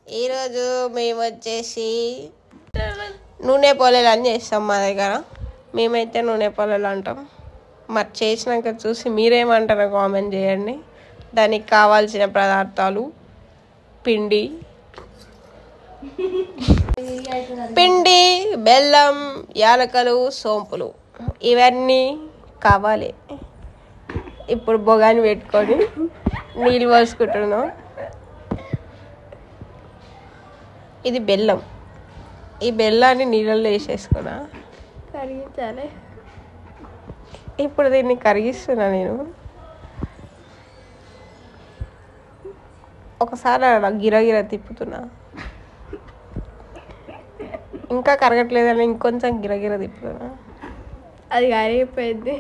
ఈరోజు మేము వచ్చేసి నూనె పొలలు అని చేస్తాం మా దగ్గర. మేమైతే నూనె పొలలు అంటాం. మరి చేసినాక చూసి మీరేమంటారో కామెంట్ చేయండి. దానికి కావాల్సిన పదార్థాలు పిండి, బెల్లం, యాలకలు, సోంపులు ఇవన్నీ కావాలి. ఇప్పుడు బొగాని పెట్టుకొని నీళ్ళు పోసుకుంటున్నాం. ఇది బెల్లం. ఈ బెల్లాన్ని నీళ్ళల్లో వేసేసుకున్నా, కరిగించాలి. ఇప్పుడు దీన్ని కరిగిస్తున్నా నేను. ఒకసారి అలా గిరగిర తిప్పుతున్నా. ఇంకా కరగట్లేదని ఇంకొంచెం గిరగిర తిప్పుతున్నా. అది కరిగిపోయింది.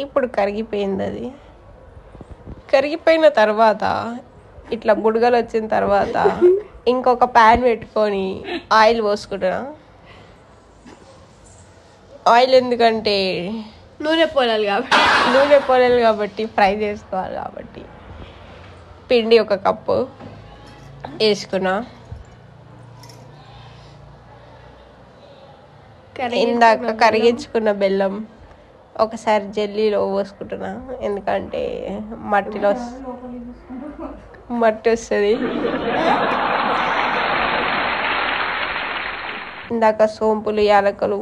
ఇప్పుడు కరిగిపోయింది. అది కరిగిపోయిన తర్వాత ఇట్లా బుడగలు వచ్చిన తర్వాత ఇంకొక ప్యాన్ పెట్టుకొని ఆయిల్ పోసుకుంటున్నా. ఆయిల్ ఎందుకంటే నూనె పొలాలు కాబట్టి ఫ్రై చేసుకోవాలి కాబట్టి. పిండి 1 కప్పు వేసుకున్నా. ఇందాక కరిగించుకున్న బెల్లం ఒకసారి జల్లీలో పోసుకుంటున్నా. ఎందుకంటే మట్టి వస్తుంది. ఇందాక సోంపులు, యాలకులు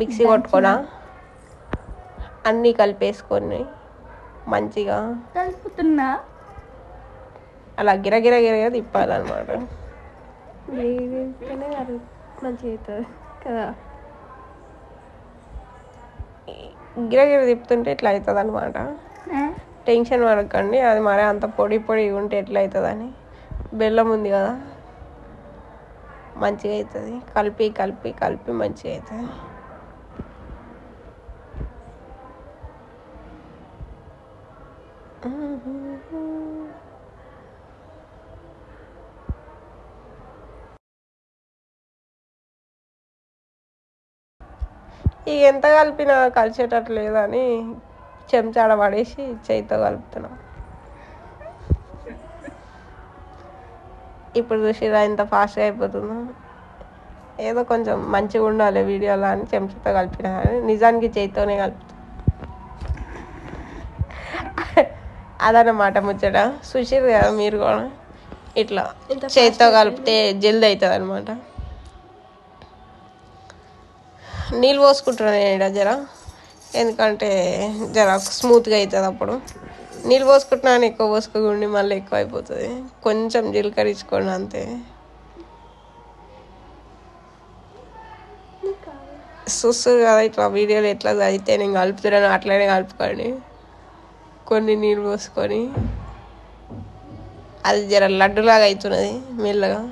మిక్సీ కొట్టుకున్నా. అన్నీ కలిపేసుకొని మంచిగా కలుపుతున్నా. అలా గిరగిర తిప్పాలన్నమాట. మంచిగా అవుతుంది కదా. గిరగిర తిప్పుతుంటే ఇట్లా అవుతుంది అనమాట. టెన్షన్ పడకండి, అది మరి అంత పొడి ఉంటే ఎట్లా అవుతుందని. బెల్లం ఉంది కదా, మంచిగా అవుతుంది. కలిపి మంచిగా అవుతుంది. ఇక ఎంత కలిపినా కలిసేటట్లు లేదని చెంచాడ పడేసి చేయితో కలుపుతున్నాం. ఇప్పుడు చూసిరా ఎంత ఫాస్ట్గా అయిపోతుందో. ఏదో కొంచెం మంచిగా ఉండాలి వీడియోలో అని చెంచాతో కలిపినా కానీ నిజానికి చేయితోనే కలుపుతాం. అదన్నమాట ముచ్చట. చూసిరు కదా మీరు కూడా. ఇట్లా చేతితో కలిపితే జల్ది అవుతుంది అనమాట. నీళ్ళు పోసుకుంటున్నాను నేను జర, ఎందుకంటే జర స్మూత్గా అవుతుంది. అప్పుడు నీళ్ళు పోసుకుంటున్నాను, ఎక్కువ పోసుకోండి మళ్ళీ ఎక్కువ అయిపోతుంది. కొంచెం జీలకర్ర ఇచ్చుకోండి అంతే. చూస్తారు కదా ఇట్లా వీడియోలు ఎట్లా అయితే నేను కలుపుతున్నాను అట్లనే కలుపుకోండి. కొన్ని నీళ్ళు పోసుకొని అది జర లడ్డులాగా అవుతున్నది మెల్లగా.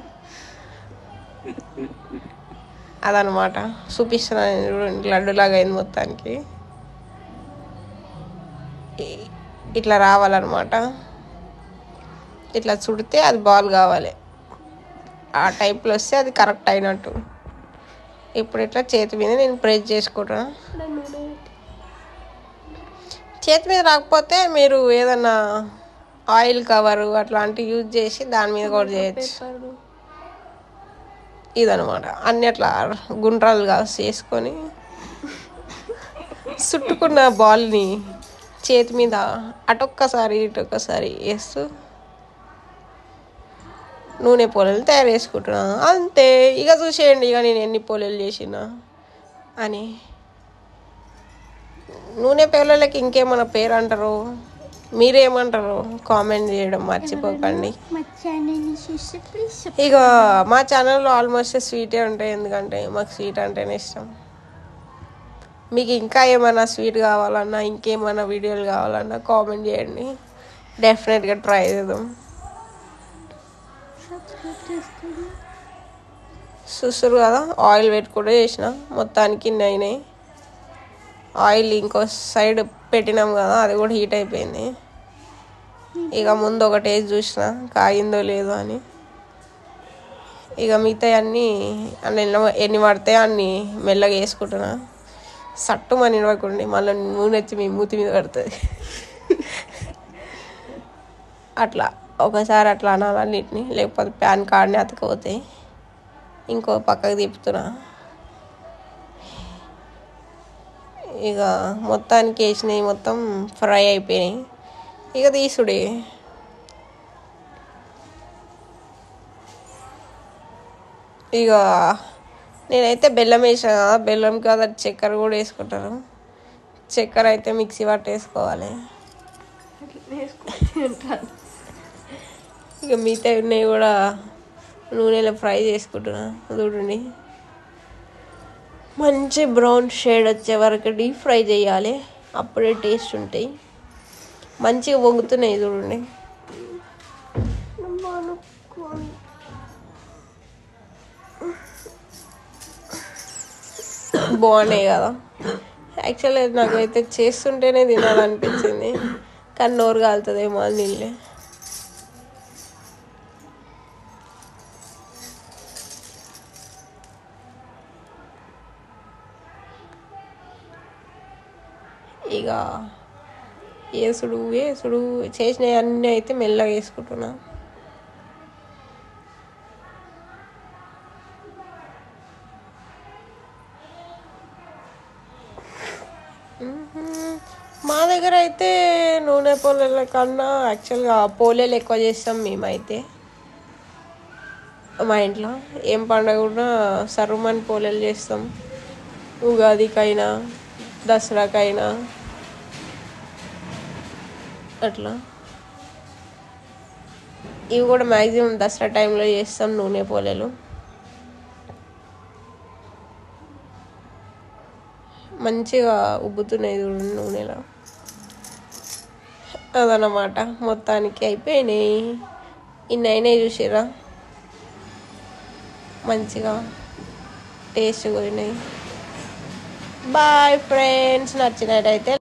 అదనమాట చూపిస్తున్నాను. లడ్డులాగా అయింది మొత్తానికి. ఇట్లా రావాలన్నమాట. ఇట్లా చుడితే అది బాల్ కావాలి. ఆ టైప్లో వస్తే అది కరెక్ట్ అయినట్టు. ఇప్పుడు ఇట్లా చేతి మీద నేను ప్రెస్ చేసుకుంటున్నా. చేతి మీద రాకపోతే మీరు ఏదన్నా ఆయిల్ కవరు అట్లాంటివి యూజ్ చేసి దాని మీద కూడా చేయొచ్చు. ఇదనమాట. అన్ని అట్లా గుండ్రాలుగా చేసుకొని చుట్టుకున్న బాల్ని చేతి మీద అటొక్కసారి ఇటొక్కసారి వేస్తూ నూనె పొలలు తయారు చేసుకుంటున్నా. అంతే. ఇక చూసేయండి ఇక నేను ఎన్ని పొలలు చేసినా అని. నూనె పొలలకి ఇంకేమన్నా పేరు అంటారు, మీరేమంటారు కామెంట్ చేయడం మర్చిపోకండి. ఇక మా ఛానల్లో ఆల్మోస్ట్ స్వీటే ఉంటాయి, ఎందుకంటే మాకు స్వీట్ అంటేనే ఇష్టం. మీకు ఇంకా ఏమైనా స్వీట్ కావాలన్నా ఇంకేమైనా వీడియోలు కావాలన్నా కామెంట్ చేయండి. డెఫినెట్గా ట్రై చేద్దాం. చూస్తారు కదా ఆయిల్ పెట్టుకుంటూ చేసిన మొత్తానికి అయినాయి. ఆయిల్ ఇంకో సైడ్ పెట్టినాం కదా, అది కూడా హీట్ అయిపోయింది. ఇక ముందు ఒక టేస్ట్ చూసిన కాగిందో లేదో అని. ఇక మిగతా అన్నీ ఎన్ని పడితే అన్ని మెల్లగా వేసుకుంటున్నా. సట్టు మన ఇవ్వకండి, మళ్ళీ నూనె వచ్చి మీ మూతి మీద పడుతుంది. అట్లా ఒకసారి అట్లా అనాలన్నిటిని, లేకపోతే ప్యాన్ కార్డ్ని అతకపోతాయి. ఇంకో పక్కకు తిప్పుతున్నా. ఇక మొత్తానికి వేసినవి మొత్తం ఫ్రై అయిపోయినాయి. ఇక తీసుడే. ఇక నేనైతే బెల్లం వేసాను కదా, బెల్లం కదా చక్కెర కూడా వేసుకుంటాను. చక్కెర అయితే మిక్సీ పట్టేసుకోవాలి. ఇక మిగతా ఉన్నాయి కూడా నూనెలో ఫ్రై చేసుకుంటున్నా. చూడండి, మంచి బ్రౌన్ షేడ్ వచ్చే వరకు డీప్ ఫ్రై చేయాలి, అప్పుడే టేస్ట్ ఉంటాయి. మంచిగా వంగుతున్నాయి చూడండి. బాగున్నాయి కదా. యాక్చువల్లీ నాకైతే చేస్తుంటేనే తినాలనిపించింది, కానీ నోరు కాలుతుందేమో అని నీళ్ళే. ఇక వేసుడు చేసినవి అన్నీ అయితే మెల్లగా వేసుకుంటున్నా. మా దగ్గర అయితే నూనె పోలేల కన్నా యాక్చువల్గా పోలేలు ఎక్కువ చేస్తాం మేమైతే. మా ఇంట్లో ఏం పండుగ కూడా సర్వమని పోలేలు చేస్తాం. ఉగాదికైనా దసరాకైనా అట్లా. ఇవి కూడా మ్యాక్సిమం దసరా టైంలో చేస్తాం నూనె పోలేలు. మంచిగా ఉబ్బుతున్నాయి చూడండి నూనెలో. అదనమాట, మొత్తానికి అయిపోయినాయి. ఇన్ని అయినాయి చూసిరా, మంచిగా టేస్ట్ పోయినాయి. బాయ్ ఫ్రెండ్స్, నచ్చినట్టయితే